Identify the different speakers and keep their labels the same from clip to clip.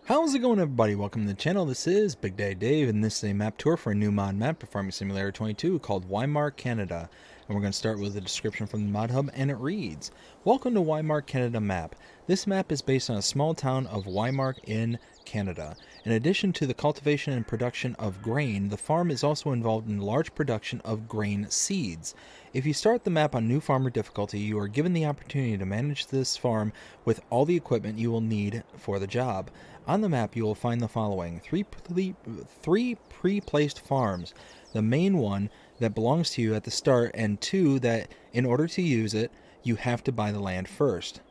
Speaker 1: How's it going, everybody? Welcome to the channel. This is Big Daddy Dave, and this is a map tour for a new mod map for Farming Simulator 22 called Wymark, Canada. And we're going to start with a description from the mod hub, and it reads, Welcome to Wymark, Canada map. This map is based on a small town of Wymark in Canada. In addition to the cultivation and production of grain, the farm is also involved in large production of grain seeds. If you start the map on new farmer difficulty, you are given the opportunity to manage this farm with all the equipment you will need for the job. On the map, you will find the following: three pre-placed farms. The main one that belongs to you at the start, and two that, in order to use it, you have to buy the land first.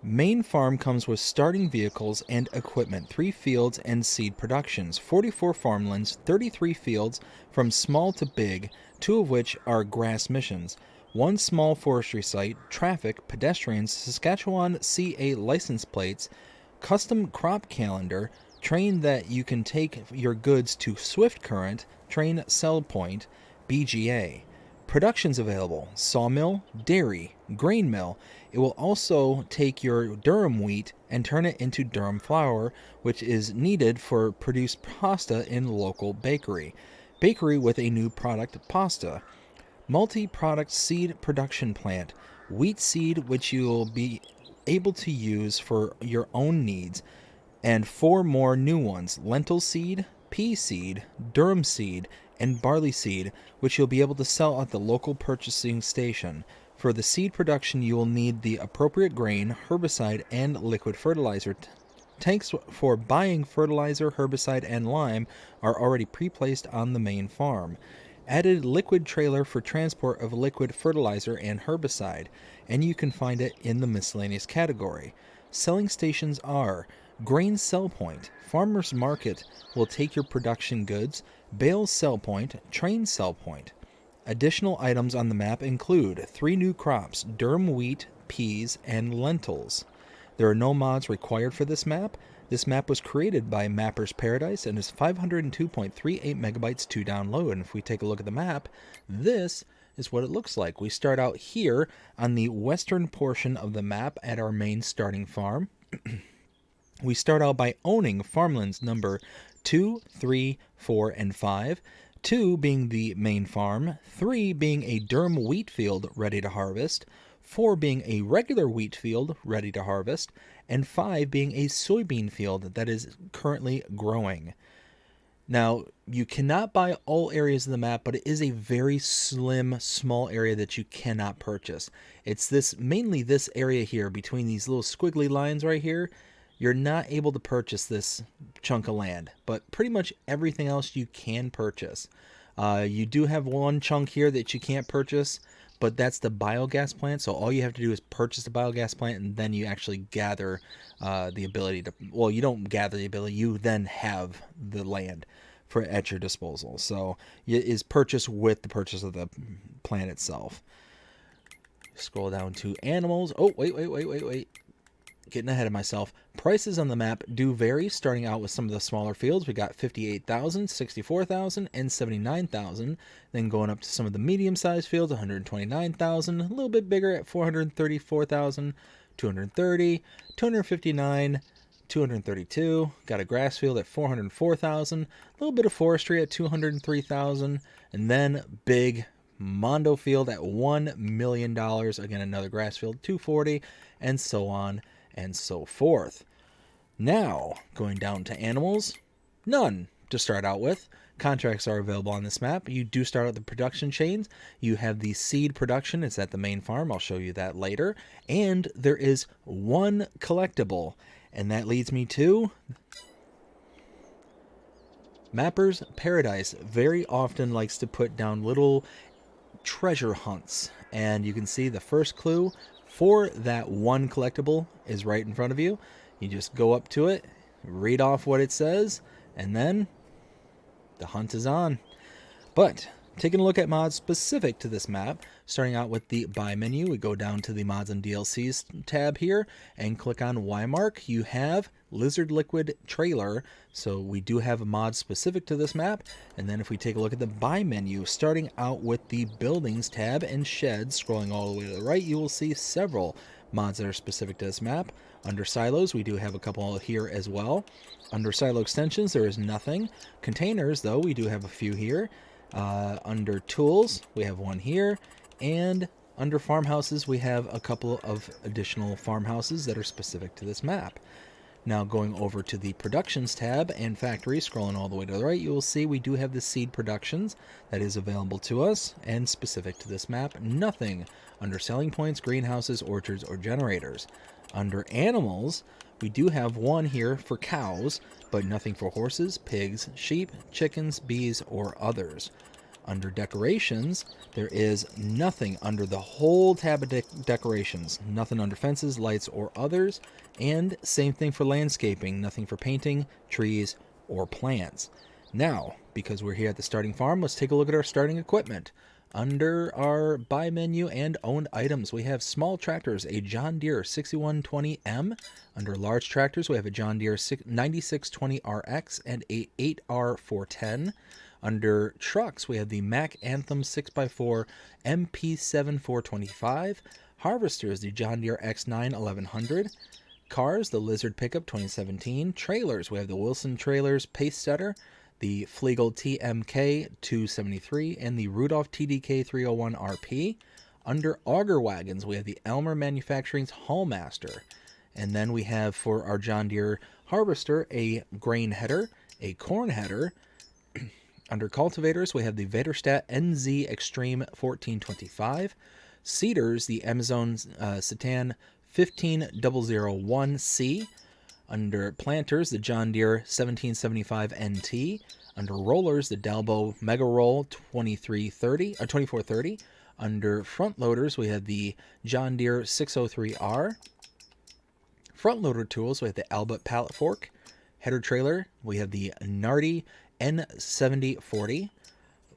Speaker 1: Main farm comes with starting vehicles and equipment, 3 fields and seed productions, 44 farmlands, 33 fields from small to big, 2 of which are grass missions, 1 small forestry site, traffic, pedestrians, Saskatchewan CA license plates, custom crop calendar, train that you can take your goods to Swift Current, train sell point, BGA. Productions available: sawmill, dairy, grain mill. It will also take your durum wheat and turn it into durum flour, which is needed for produced pasta in local bakery. Bakery with a new product, pasta. Multi-product seed production plant. Wheat seed, which you will be able to use for your own needs, and 4 more new ones: lentil seed, pea seed, durum seed, and barley seed, which you'll be able to sell at the local purchasing station. For the seed production, you will need the appropriate grain, herbicide, and liquid fertilizer. Tanks for buying fertilizer, herbicide, and lime are already pre-placed on the main farm. Added liquid trailer for transport of liquid fertilizer and herbicide, and you can find it in the miscellaneous category. Selling stations are grain sell point. Farmers market will take your production goods. Bales sell point, train sell point. Additional items on the map include 3 new crops: durum wheat, peas, and lentils. There are no mods required for this map. This map was created by Mapper's Paradise and is 502.38 megabytes to download. And if we take a look at the map, this is what it looks like. We start out here on the western portion of the map at our main starting farm. We start out by owning farmlands number 2, 3, 4, and 5. 2 being the main farm, 3 being a durum wheat field ready to harvest, 4 being a regular wheat field ready to harvest, and 5 being a soybean field that is currently growing. Now, you cannot buy all areas of the map, but it is a very slim, small area that you cannot purchase. It's mainly this area here between these little squiggly lines right here. You're not able to purchase this chunk of land, but pretty much everything else you can purchase. You do have one chunk here that you can't purchase, but that's the biogas plant. So all you have to do is purchase the biogas plant, and then you actually gather the ability to, well, you don't gather the ability, you then have the land at your disposal. So it is purchased with the purchase of the plant itself. Scroll down to animals. Oh, wait. Getting ahead of myself. Prices on the map do vary, starting out with some of the smaller fields. We got 58,000, 64,000, and 79,000. Then going up to some of the medium-sized fields, 129,000. A little bit bigger at 434,000, 230, 259, 232. Got a grass field at 404,000. A little bit of forestry at 203,000, and then big Mondo field at $1 million. Again, another grass field, 240, and so on and so forth. Now, going down to animals, none to start out with. Contracts are available on this map. You do start out the production chains. You have the seed production. It's at the main farm. I'll show you that later. And there is 1 collectible. And that leads me to Mapper's Paradise. Very often likes to put down little treasure hunts. And you can see the first clue for that 1 collectible is right in front of you. You just go up to it, read off what it says, and then the hunt is on. But taking a look at mods specific to this map, starting out with the buy menu, we go down to the mods and DLCs tab here and click on Wymark. You have Lizard Liquid Trailer, so we do have a mod specific to this map. And then if we take a look at the buy menu, starting out with the buildings tab and sheds, scrolling all the way to the right, you will see several mods that are specific to this map. Under silos, we do have a couple here as well. Under silo extensions, there is nothing. Containers, though, we do have a few here. Under tools, we have one here. And under farmhouses, we have a couple of additional farmhouses that are specific to this map. Now going over to the Productions tab and Factories, scrolling all the way to the right, you will see we do have the Seed Productions that is available to us and specific to this map. Nothing under Selling Points, Greenhouses, Orchards, or Generators. Under Animals, we do have one here for cows, but nothing for horses, pigs, sheep, chickens, bees, or others. Under Decorations, there is nothing under the whole tab of decorations. Nothing under Fences, Lights, or Others. And same thing for Landscaping. Nothing for painting, trees, or plants. Now, because we're here at the starting farm, let's take a look at our starting equipment. Under our Buy menu and Owned items, we have small tractors, a John Deere 6120M. Under large tractors, we have a John Deere 9620RX and a 8R410. Under trucks, we have the Mack Anthem 6x4 MP7 425. Harvesters, the John Deere X9 1100. Cars, the Lizard Pickup 2017. Trailers, we have the Wilson Trailers Pacesetter, the Flegel TMK 273, and the Rudolph TDK 301 RP. Under auger wagons, we have the Elmer Manufacturing's Hallmaster. And then we have for our John Deere Harvester a grain header, a corn header. Under cultivators, we have the Vaderstadt NZ Extreme 1425. Seeders, the Amazon Citan 15001C. Under planters, the John Deere 1775 NT. Under rollers, the Dalbo Mega Roll 2430. Under front loaders, we have the John Deere 603R. Front loader tools, we have the Albert Pallet Fork. Header trailer, we have the Nardi N7040.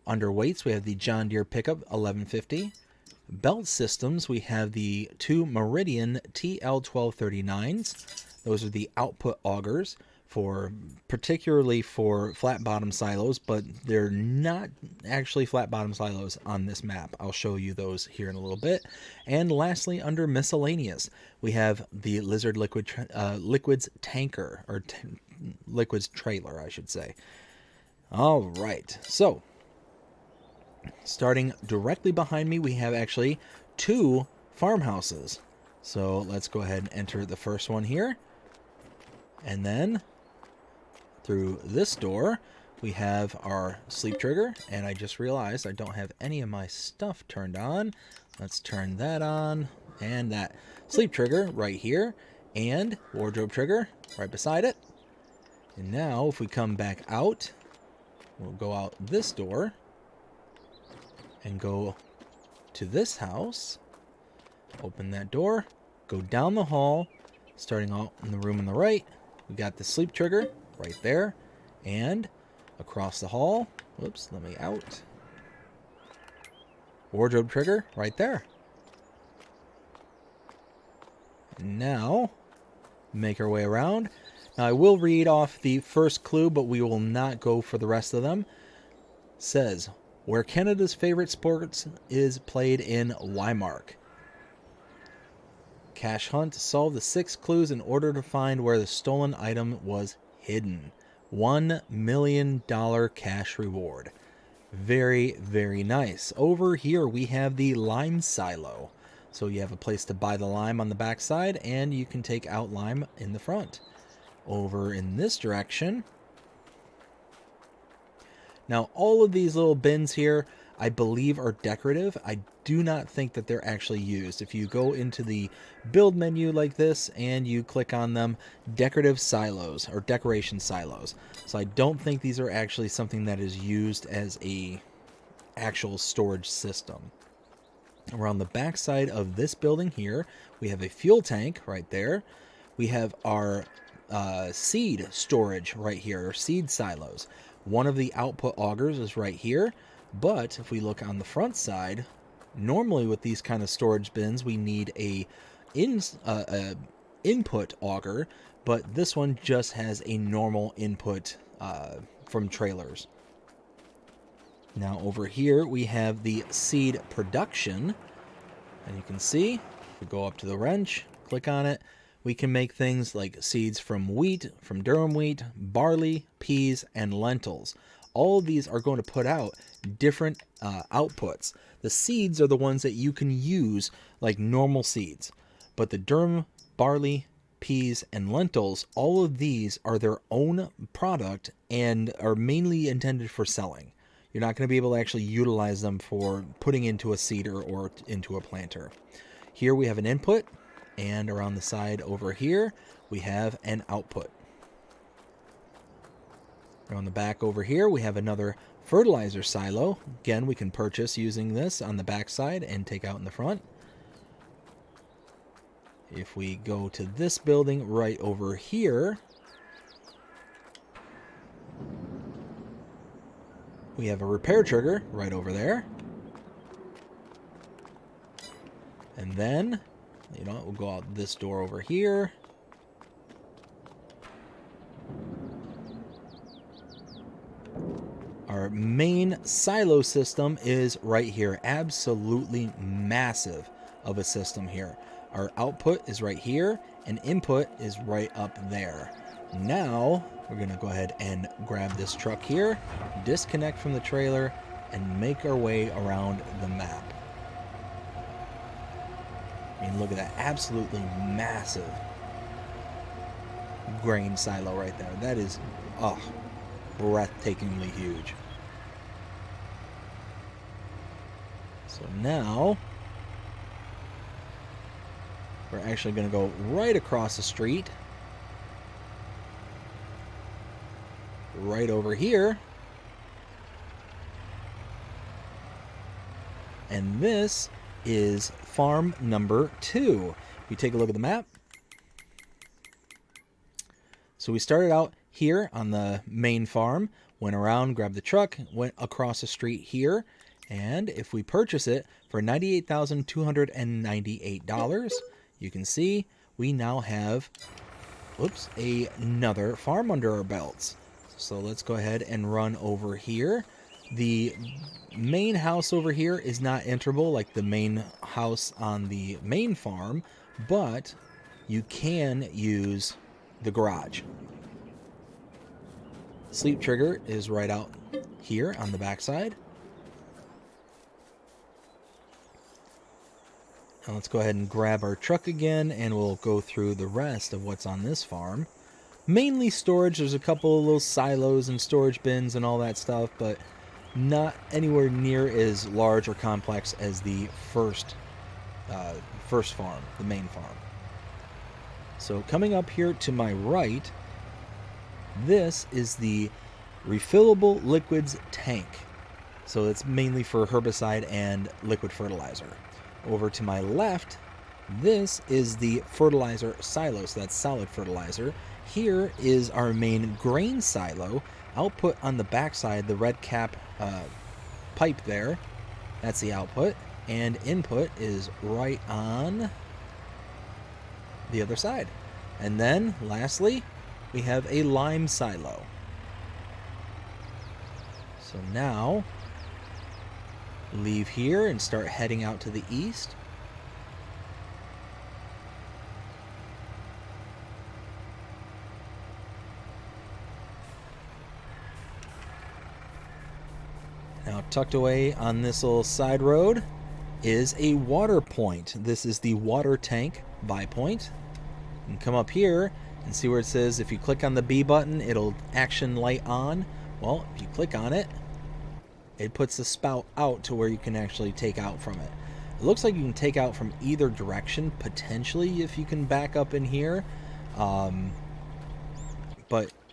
Speaker 1: Under weights, we have the John Deere Pickup 1150. Belt systems, we have the two Meridian TL1239s. Those are the output augers particularly for flat bottom silos, but they're not actually flat bottom silos on this map. I'll show you those here in a little bit. And lastly, under miscellaneous, we have the Lizard Liquids tanker, or liquids trailer, I should say. All right, so starting directly behind me, we have actually two farmhouses. So let's go ahead and enter the first one here. And then through this door, we have our sleep trigger. And I just realized I don't have any of my stuff turned on. Let's turn that on. And that sleep trigger right here. And wardrobe trigger right beside it. And now if we come back out, we'll go out this door and go to this house. Open that door. Go down the hall. Starting out in the room on the right, we got the sleep trigger right there. And across the hall, whoops, let me out. Wardrobe trigger right there. Now, make our way around. Now, I will read off the first clue, but we will not go for the rest of them. It says, where Canada's favorite sports is played in Wymark. Cash hunt. Solve the 6 clues in order to find where the stolen item was hidden. $1 million cash reward. Very, very nice. Over here we have the lime silo. So you have a place to buy the lime on the back side, and you can take out lime in the front. Over in this direction. Now all of these little bins here, I believe, are decorative. I do not think that they're actually used. If you go into the build menu like this and you click on them, decorative silos or decoration silos. So I don't think these are actually something that is used as a actual storage system. Around the back side of this building here, we have a fuel tank right there. We have our seed storage right here, or seed silos. One of the output augers is right here. But if we look on the front side, normally with these kind of storage bins, we need a input auger, but this one just has a normal input from trailers. Now over here we have the seed production, and you can see, if we go up to the wrench, click on it, we can make things like seeds from wheat, from durum wheat, barley, peas, and lentils. All of these are going to put out different outputs. The seeds are the ones that you can use like normal seeds, but the durum, barley, peas, and lentils, all of these are their own product and are mainly intended for selling. You're not going to be able to actually utilize them for putting into a seeder or into a planter. Here we have an input, and around the side over here we have an output. On the back over here we have another fertilizer silo. Again, we can purchase using this on the back side and take out in the front. If we go to this building right over here, we have a repair trigger right over there. And then, you know, we'll go out this door over here. Our main silo system is right here. Absolutely massive of a system here. Our output is right here, and input is right up there. Now, we're going to go ahead and grab this truck here, disconnect from the trailer, and make our way around the map. I mean, look at that. Absolutely massive grain silo right there. That is, breathtakingly huge. So now we're actually going to go right across the street, right over here, and this is farm number 2. If you take a look at the map, so we started out here on the main farm, went around, grabbed the truck, went across the street here, and if we purchase it for $98,298, you can see we now have, another farm under our belts. So let's go ahead and run over here. The main house over here is not enterable like the main house on the main farm, but you can use the garage. Sleep trigger is right out here on the backside. Now let's go ahead and grab our truck again, and we'll go through the rest of what's on this farm. Mainly storage. There's a couple of little silos and storage bins and all that stuff, but not anywhere near as large or complex as the first farm, the main farm. So coming up here to my right, this is the refillable liquids tank. So it's mainly for herbicide and liquid fertilizer. Over to my left, this is the fertilizer silo, so that's solid fertilizer. Here is our main grain silo. Output on the backside, the red cap pipe there, that's the output, and input is right on the other side. And then lastly, we have a lime silo. So now leave here and start heading out to the east. Now tucked away on this little side road is a water point. This is the water tank buy point. And come up here and see where it says if you click on the B button, it'll action light on. Well, if you click on it, it puts the spout out to where you can actually take out from it. It looks like you can take out from either direction, potentially, if you can back up in here. But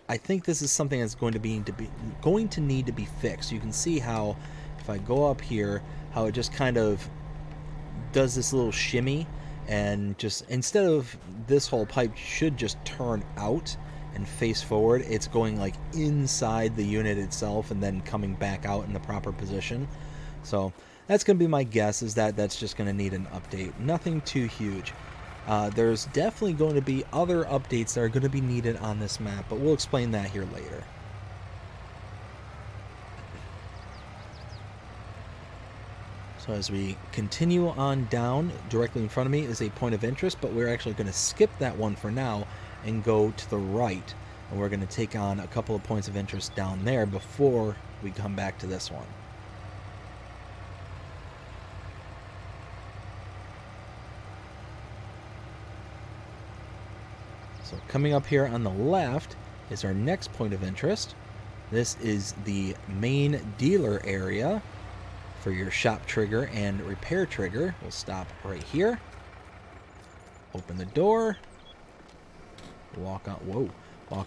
Speaker 1: I think this is something that's going to need to be fixed. You can see how, if I go up here, how it just kind of does this little shimmy, and just instead of this whole pipe should just turn out and face forward, it's going like inside the unit itself and then coming back out in the proper position. So that's going to be my guess, is that that's just going to need an update. Nothing too huge. There's definitely going to be other updates that are going to be needed on this map, but we'll explain that here later. So So as we continue on down, directly in front of me is a point of interest, but we're actually going to skip that one for now and go to the right. And we're going to take on a couple of points of interest down there before we come back to this one. So coming up here on the left is our next point of interest. This is the main dealer area for your shop trigger and repair trigger. We'll stop right here. Open the door. Walk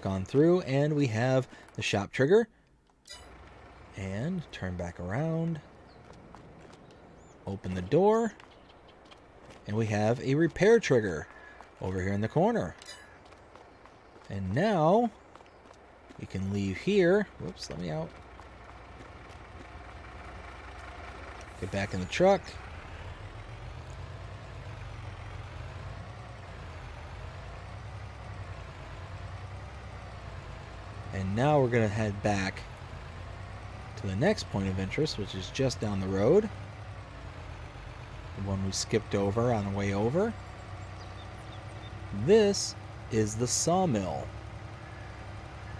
Speaker 1: on through, and we have the shop trigger. And turn back around. Open the door. And we have a repair trigger over here in the corner. And now we can leave here. Whoops, let me out. Get back in the truck. And now we're going to head back to the next point of interest, which is just down the road. The one we skipped over on the way over. This is the sawmill.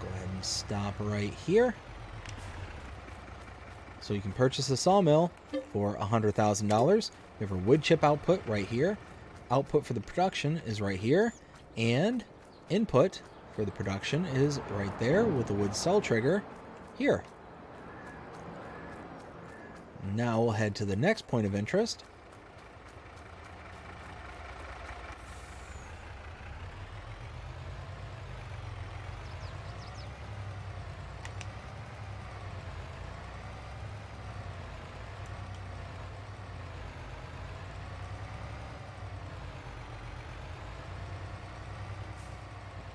Speaker 1: Go ahead and stop right here. So you can purchase a sawmill for $100,000. We have our wood chip output right here. Output for the production is right here. And input for the production is right there with the wood cell trigger here. Now we'll head to the next point of interest.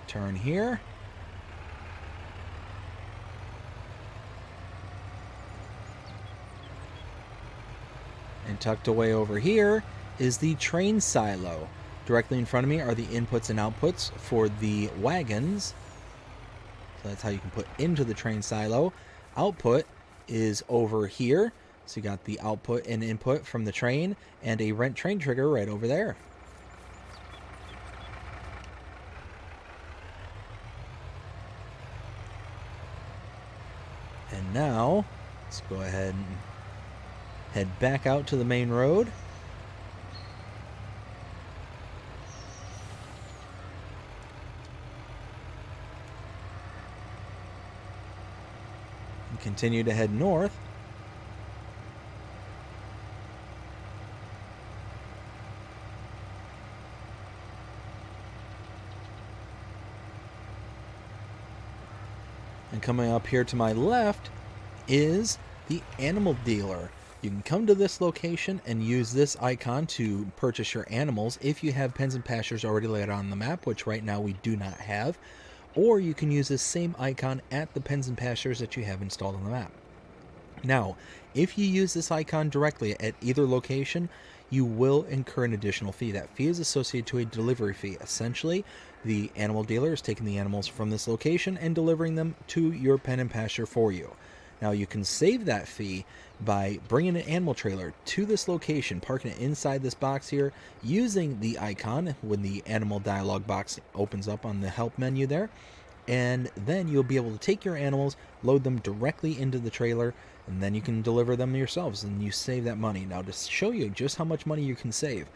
Speaker 1: Turn here. And tucked away over here is the train silo. Directly in front of me are the inputs and outputs for the wagons. So that's how you can put into the train silo. Output is over here. So you got the output and input from the train and a rent train trigger right over there. And now, let's go ahead and head back out to the main road. And continue to head north. And coming up here to my left is the animal dealer. You can come to this location and use this icon to purchase your animals if you have pens and pastures already laid out on the map, which right now we do not have. Or you can use this same icon at the pens and pastures that you have installed on the map. Now, if you use this icon directly at either location, you will incur an additional fee. That fee is associated to a delivery fee. Essentially, the animal dealer is taking the animals from this location and delivering them to your pen and pasture for you. Now, you can save that fee by bringing an animal trailer to this location, parking it inside this box here, using the icon when the animal dialog box opens up on the help menu there. And then you'll be able to take your animals, load them directly into the trailer, and then you can deliver them yourselves, and you save that money. Now, to show you just how much money you can save,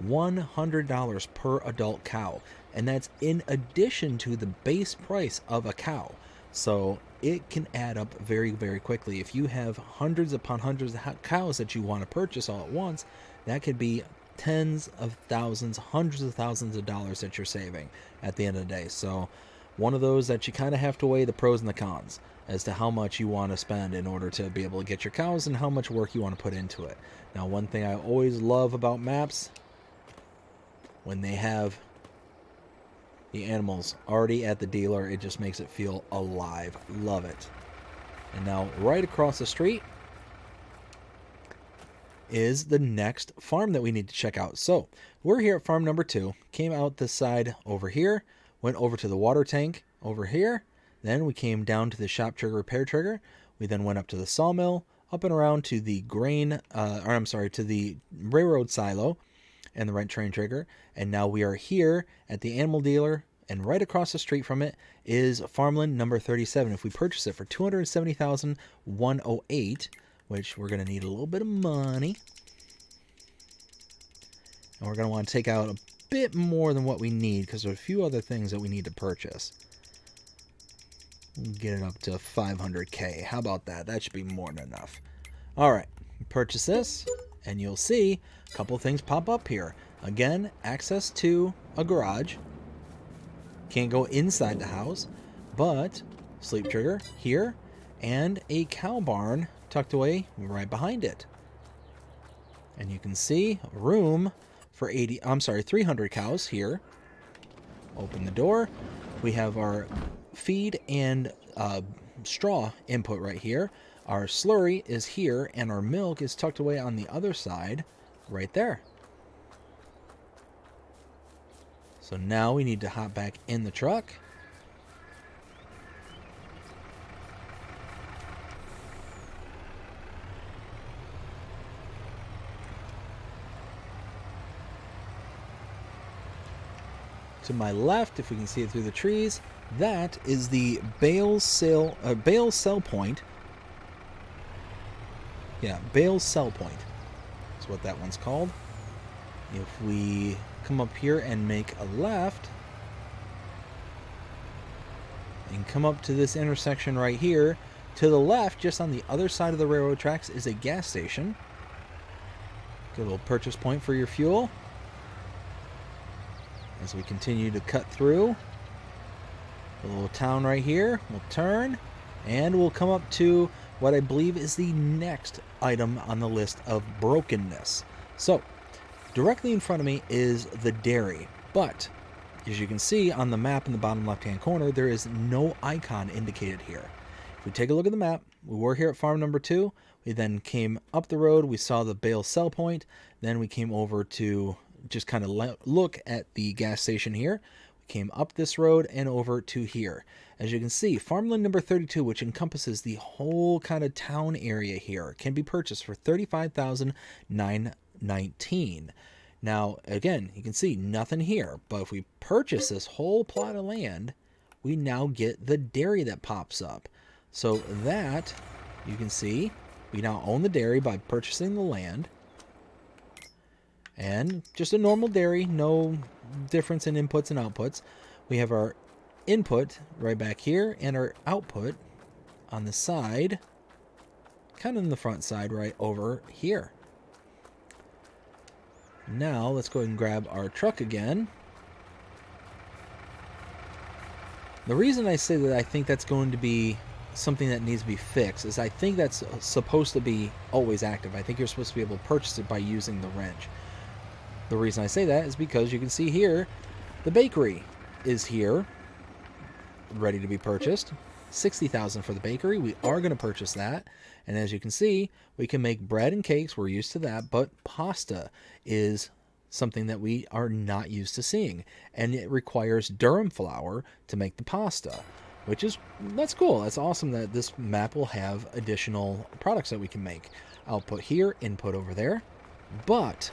Speaker 1: $100 per adult cow, and that's in addition to the base price of a cow. So it can add up very, very quickly. If you have hundreds upon hundreds of cows that you want to purchase all at once, that could be tens of thousands, hundreds of thousands of dollars that you're saving at the end of the day. So one of those that you kind of have to weigh the pros and the cons as to how much you want to spend in order to be able to get your cows and how much work you want to put into it. Now, one thing I always love about maps, when they have the animals already at the dealer, it just makes it feel alive. Love it. And now right across the street is the next farm that we need to check out. So we're here at farm number 2, came out this side over here, went over to the water tank over here, then we came down to the shop trigger repair trigger, we then went up to the sawmill, up and around to the to the railroad silo and the rent train trigger. And now we are here at the animal dealer, and right across the street from it is farmland number 37. If we purchase it for $270,108, which we're going to need a little bit of money, and we're going to want to take out a bit more than what we need because there's a few other things that we need to purchase. Get it up to 500K. How about that? That should be more than enough. All right, purchase this, and you'll see a couple things pop up here. Again, access to a garage. Can't go inside the house, but sleep trigger here, and a cow barn tucked away right behind it. And you can see room for 300 cows here. Open the door. We have our feed and straw input right here. Our slurry is here, and our milk is tucked away on the other side right there. So now we need to hop back in the truck. To my left, if we can see it through the trees, that is the bale sell point. Yeah, bale sell point is what that one's called. If we come up here and make a left and come up to this intersection right here, to the left, just on the other side of the railroad tracks, is a gas station. Good little purchase point for your fuel. As we continue to cut through the little town right here, we'll turn and we'll come up to what I believe is the next item on the list of brokenness. So directly in front of me is the dairy, but as you can see on the map in the bottom left hand corner, there is no icon indicated here. If we take a look at the map, we were here at farm number 2. We then came up the road, we saw the bale sell point, then we came over to just kind of look at the gas station here. We came up this road and over to here. As you can see, farmland number 32, which encompasses the whole kind of town area here, can be purchased for $35,919. Now, again, you can see nothing here, but if we purchase this whole plot of land, we now get the dairy that pops up. So that, you can see, we now own the dairy by purchasing the land. And just a normal dairy, no difference in inputs and outputs. We have our input right back here and our output on the side, kind of in the front side right over here. Now let's go ahead and grab our truck again. The reason I say that I think that's going to be something that needs to be fixed is I think that's supposed to be always active. I think you're supposed to be able to purchase it by using the wrench. The reason I say that is because you can see here, the bakery is here, ready to be purchased. $60,000 for the bakery. We are going to purchase that. And as you can see, we can make bread and cakes. We're used to that. But pasta is something that we are not used to seeing. And it requires durum flour to make the pasta, that's cool. That's awesome that this map will have additional products that we can make. Output here, input over there. But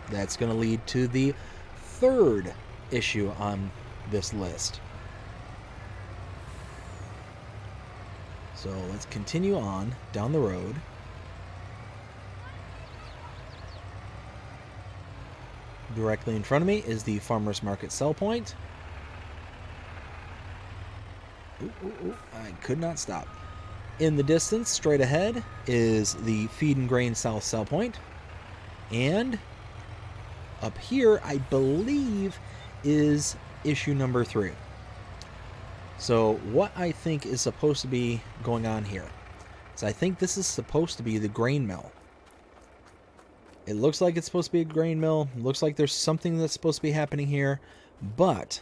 Speaker 1: that's going to lead to the third issue on this list. So let's continue on down the road. Directly in front of me is the farmer's market sell point. I could not stop. In the distance, straight ahead, is the feed and grain south sell point. And up here, I believe, is issue number 3. So what I think is supposed to be going on here is I think this is supposed to be the grain mill. It looks like it's supposed to be a grain mill. It looks like there's something that's supposed to be happening here. But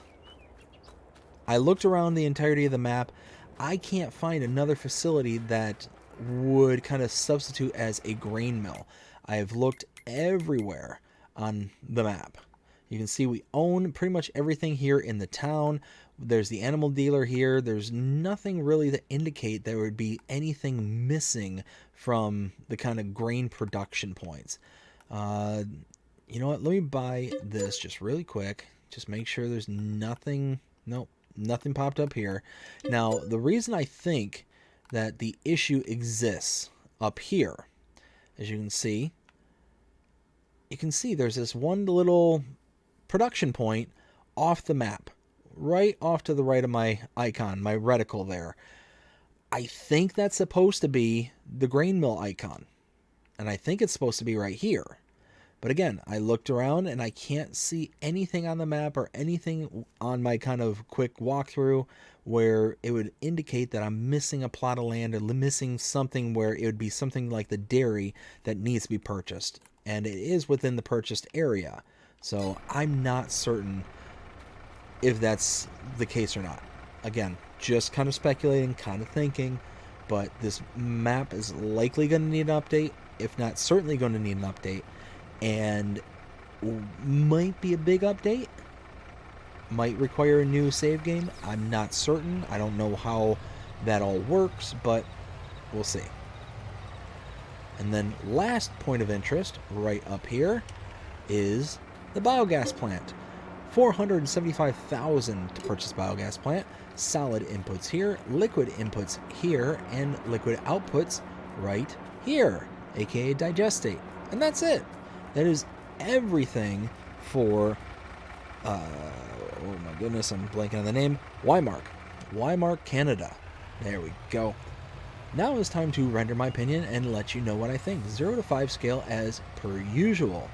Speaker 1: I looked around the entirety of the map. I can't find another facility that would kind of substitute as a grain mill. I have looked everywhere on the map. You can see we own pretty much everything here in the town. There's the animal dealer here. There's nothing really to indicate there would be anything missing from the kind of grain production points. Uh, you know what? Let me buy this just really quick. Just make sure there's nothing. Nope, nothing popped up here. Now, the reason I think that the issue exists up here, as you can see there's this one little production point off the map, right off to the right of my icon, my reticle there. I think that's supposed to be the grain mill icon, and I think it's supposed to be right here. But again, I looked around and I can't see anything on the map or anything on my kind of quick walkthrough where it would indicate that I'm missing a plot of land or missing something where it would be something like the dairy that needs to be purchased. And it is within the purchased area. So I'm not certain if that's the case or not. Again, just kind of speculating, kind of thinking, but this map is likely going to need an update, if not certainly going to need an update. And might be a big update, might require a new save game. I'm not certain. I don't know how that all works, but we'll see. And then last point of interest right up here is the biogas plant. 475,000 to purchase biogas plant. Solid inputs here, liquid inputs here, and liquid outputs right here, aka digestate. And that's it. That is everything for, oh my goodness, I'm blanking on the name, Wymark, Canada. There we go. Now it's time to render my opinion and let you know what I think. 0 to 5 scale as per usual.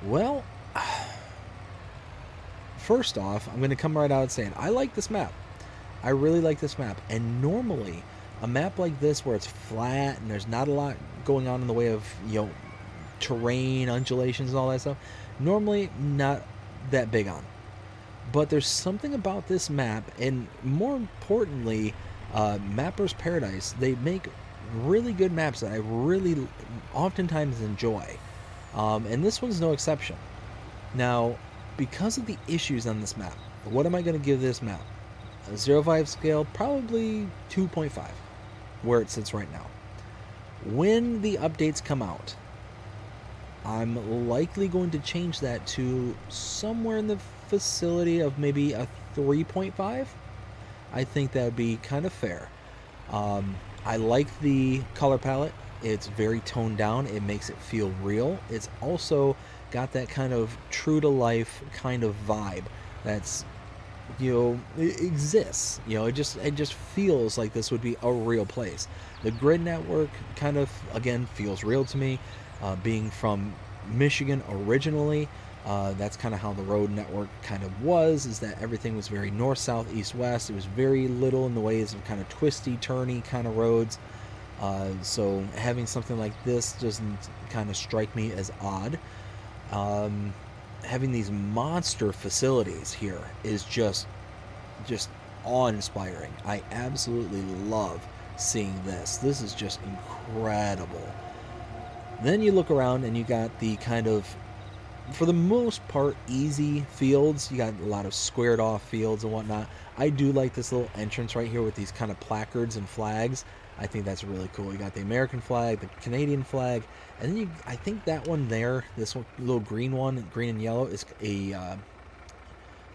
Speaker 1: Well, first off, I'm going to come right out saying I like this map. I really like this map. And normally, a map like this where it's flat and there's not a lot going on in the way of, terrain, undulations, and all that stuff, normally not that big on. But there's something about this map, and more importantly, Mapper's Paradise, they make really good maps that I really oftentimes enjoy. And this one's no exception. Now, because of the issues on this map, what am I going to give this map? A 0-5 scale, probably 2.5, where it sits right now. When the updates come out, I'm likely going to change that to somewhere in the vicinity of maybe a 3.5. I think that would be kind of fair. I like the color palette. It's very toned down. It makes it feel real. It's also got that kind of true to life kind of vibe that's, it exists. It just feels like this would be a real place. The grid network kind of, again, feels real to me. Being from Michigan originally, that's kind of how the road network kind of was, is that everything was very north, south, east, west. It was very little in the ways of kind of twisty, turny kind of roads. So having something like this doesn't kind of strike me as odd. Having these monster facilities here is just awe-inspiring. I absolutely love seeing this. This is just incredible. Then you look around and you got the kind of, for the most part, easy fields. You got a lot of squared off fields and whatnot. I do like this little entrance right here with these kind of placards and flags. I think that's really cool. You got the American flag, the Canadian flag, and then I think that one there, this one, little green one, green and yellow, is a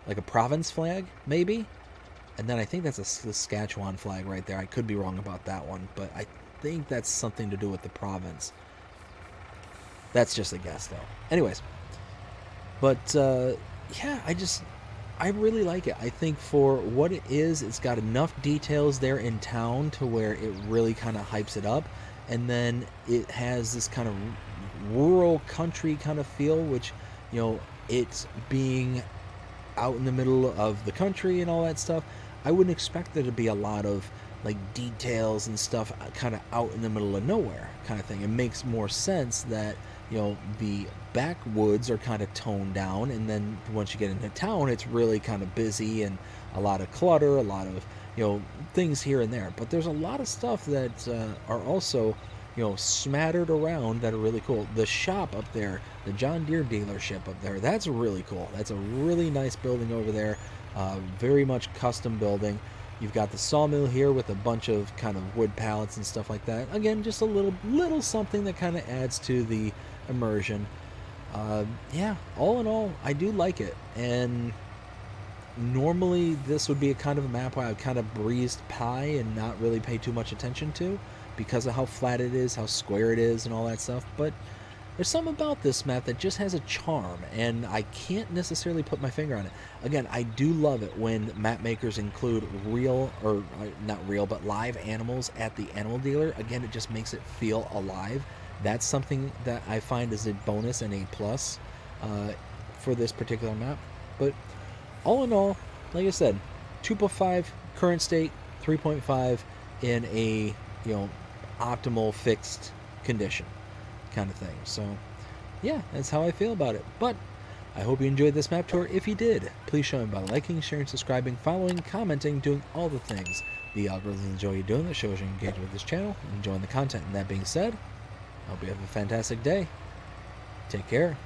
Speaker 1: like a province flag, maybe. And then I think that's a Saskatchewan flag right there. I could be wrong about that one, but I think that's something to do with the province. That's just a guess, though. Anyways, but yeah, I really like it. I think for what it is, it's got enough details there in town to where it really kind of hypes it up, and then it has this kind of rural country kind of feel, which, it's being out in the middle of the country and all that stuff. I wouldn't expect there to be a lot of like details and stuff kind of out in the middle of nowhere kind of thing. It makes more sense that the backwoods are kind of toned down, and then once you get into town, it's really kind of busy and a lot of clutter, a lot of things here and there. But there's a lot of stuff that are also smattered around that are really cool. The shop up there, the John Deere dealership up there, that's really cool. That's a really nice building over there. Very much custom building. You've got the sawmill here with a bunch of kind of wood pallets and stuff like that. Again, just a little something that kind of adds to the immersion. Yeah, all in all, I do like it. And normally this would be a kind of a map where I would kind of breezed by and not really pay too much attention to because of how flat it is, how square it is, and all that stuff. But there's something about this map that just has a charm, and I can't necessarily put my finger on it. Again, I do love it when map makers include real, or not real, but live animals at the animal dealer. Again, it just makes it feel alive. That's something that I find is a bonus and a plus for this particular map. But all in all, like I said, 2.5 current state, 3.5 in a optimal fixed condition kind of thing. So yeah, that's how I feel about it. But I hope you enjoyed this map tour. If you did, please show me by liking, sharing, subscribing, following, commenting, doing all the things the algorithms enjoy you doing. That shows you engage with this channel and enjoying the content. And that being said, I hope you have a fantastic day. Take care.